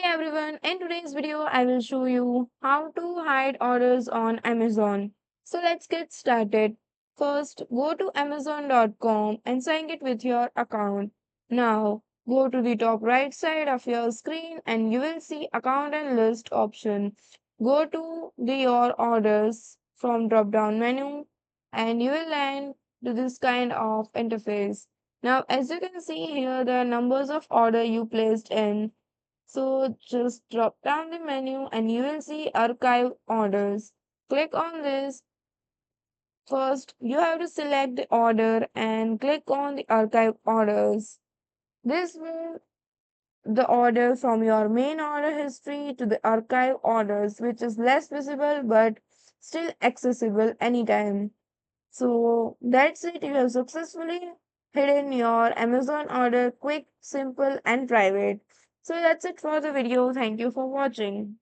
everyone, in today's video I will show you how to hide orders on Amazon. So let's get started. First, go to amazon.com and sign it with your account. Now, go to the top right side of your screen and you will see account and list option. Go to the your orders from drop down menu and you will land to this kind of interface. Now, as you can see here, the numbers of order you placed in, so just drop down the menu and you will see archive orders. Click on this. First, you have to select the order and click on the archive orders. This will the order from your main order history to the archive orders, which is less visible but still accessible anytime. So that's it. You have successfully hidden your Amazon order quick, simple, and private. So that's it for the video. Thank you for watching.